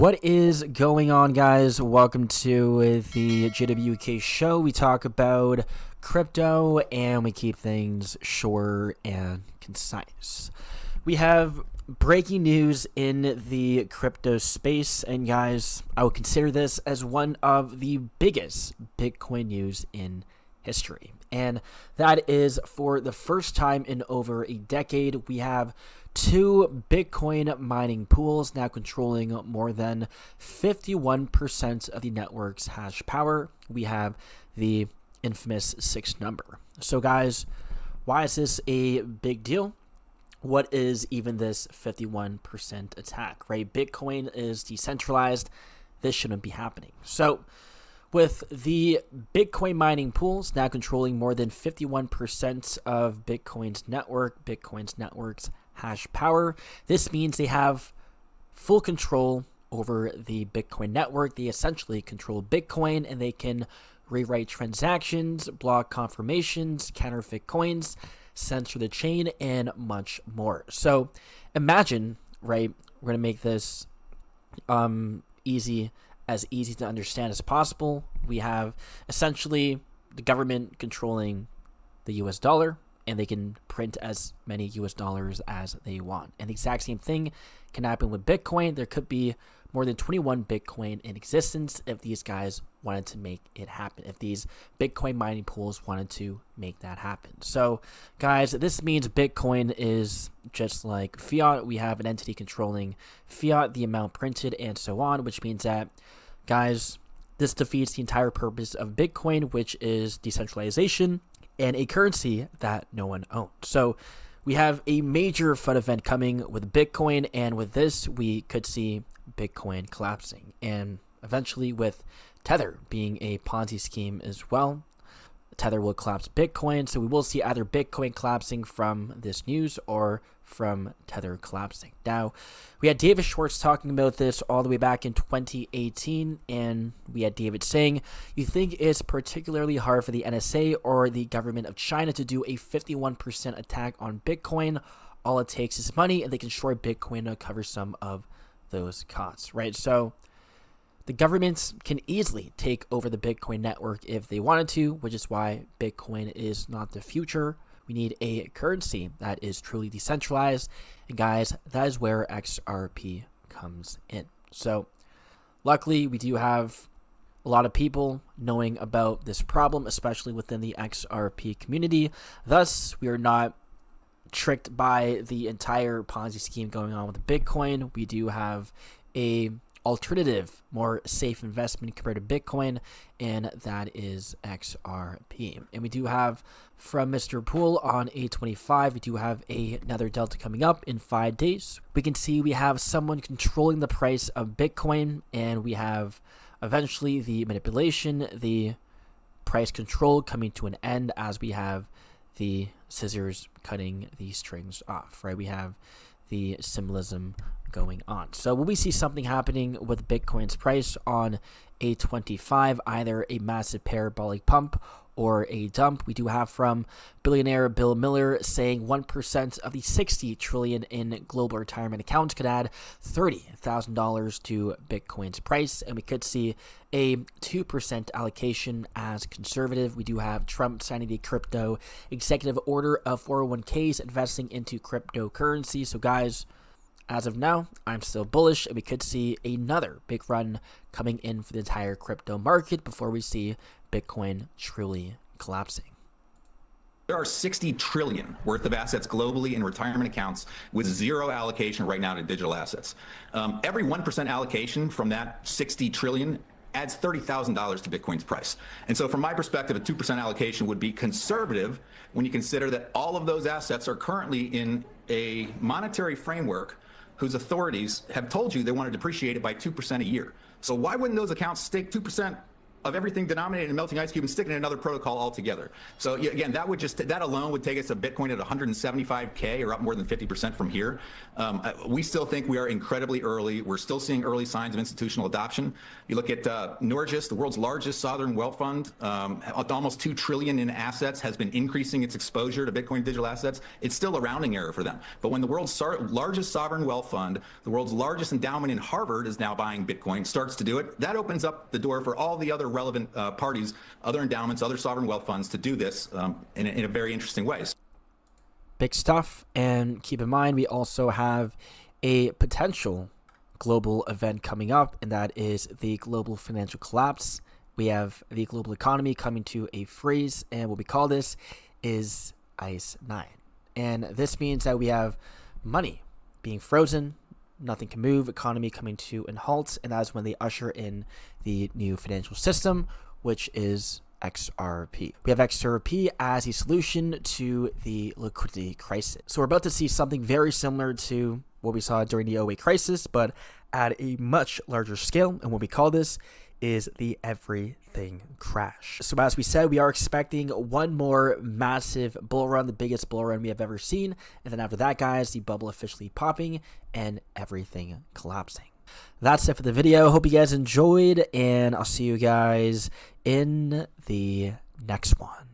What is going on, guys? Welcome to the JWK show. We talk about crypto and we keep things short and concise. We have breaking news in the crypto space, and guys, I would consider this as one of the biggest Bitcoin news in history. And that is, for the first time in over a decade, we have two Bitcoin mining pools now controlling more than 51% of the network's hash power. We have the infamous 6 number. So guys, why is this a big deal? What is even this 51% attack, right? Bitcoin is decentralized. This shouldn't be happening. So with the Bitcoin mining pools now controlling more than 51% of Bitcoin's network's hash power, this means they have full control over the Bitcoin network. They essentially control Bitcoin, and they can rewrite transactions, block confirmations, counterfeit coins, censor the chain, and much more. So imagine, right, we're going to make this as easy to understand as possible. We have essentially the government controlling the US dollar, and they can print as many US dollars as they want. And the exact same thing can happen with Bitcoin. There could be more than 21 Bitcoin in existence if these guys wanted to make it happen, if these Bitcoin mining pools wanted to make that happen. So guys, this means Bitcoin is just like fiat. We have an entity controlling fiat, the amount printed, and so on, which means that, guys, this defeats the entire purpose of Bitcoin, which is decentralization and a currency that no one owns. So we have a major FUD event coming with Bitcoin, and with this, we could see Bitcoin collapsing, and eventually with Tether being a Ponzi scheme as well. Tether will collapse Bitcoin, so we will see either Bitcoin collapsing from this news or from Tether collapsing. Now, we had David Schwartz talking about this all the way back in 2018, and we had David saying, "You think it's particularly hard for the NSA or the government of China to do a 51% attack on Bitcoin? All it takes is money, and they can short Bitcoin to cover some of those costs," right? So the governments can easily take over the Bitcoin network if they wanted to, which is why Bitcoin is not the future. We need a currency that is truly decentralized. And guys, that is where XRP comes in. So luckily, we do have a lot of people knowing about this problem, especially within the XRP community. Thus, we are not tricked by the entire Ponzi scheme going on with Bitcoin. We do have a alternative, more safe investment compared to Bitcoin, and that is XRP. And we do have from Mr. Pool on 8/25, we do have another delta coming up in 5 days. We can see we have someone controlling the price of Bitcoin, and we have eventually the manipulation, the price control coming to an end as we have the scissors cutting the strings off, right? We have the symbolism going on. So will we see something happening with Bitcoin's price on 8/25, either a massive parabolic pump or a dump? We do have from billionaire Bill Miller saying 1% of the 60 trillion in global retirement accounts could add $30,000 to Bitcoin's price, and we could see a 2% allocation as conservative. We do have Trump signing the crypto executive order of 401ks investing into cryptocurrency. So guys, as of now, I'm still bullish, and we could see another big run coming in for the entire crypto market before we see Bitcoin truly collapsing. There are 60 trillion worth of assets globally in retirement accounts with zero allocation right now to digital assets. Every 1% allocation from that 60 trillion adds $30,000 to Bitcoin's price. And so from my perspective, a 2% allocation would be conservative when you consider that all of those assets are currently in a monetary framework whose authorities have told you they want to depreciate it by 2% a year. So why wouldn't those accounts stake 2% of everything denominated in a melting ice cube and stick it in another protocol altogether. So again, that alone would take us to Bitcoin at 175K, or up more than 50% from here. We still think we are incredibly early. We're still seeing early signs of institutional adoption. You look at Norges, the world's largest sovereign wealth fund, almost $2 trillion in assets, has been increasing its exposure to Bitcoin digital assets. It's still a rounding error for them. But when the world's largest sovereign wealth fund, the world's largest endowment in Harvard is now buying Bitcoin, starts to do it, that opens up the door for all the other relevant parties, other endowments, other sovereign wealth funds to do this in a very interesting way. Big stuff. And keep in mind, we also have a potential global event coming up, and that is the global financial collapse. We have the global economy coming to a freeze, and what we call this is ICE 9. And this means that we have money being frozen, nothing can move, economy coming to a halt, and that's when they usher in the new financial system, which is XRP. We have XRP as a solution to the liquidity crisis. So we're about to see something very similar to what we saw during the 08 crisis, but at a much larger scale, and what we call this is the everything crash. So as we said, we are expecting one more massive bull run, the biggest bull run we have ever seen, and then after that, guys, the bubble officially popping and everything collapsing. That's it for the video. Hope you guys enjoyed, and I'll see you guys in the next one.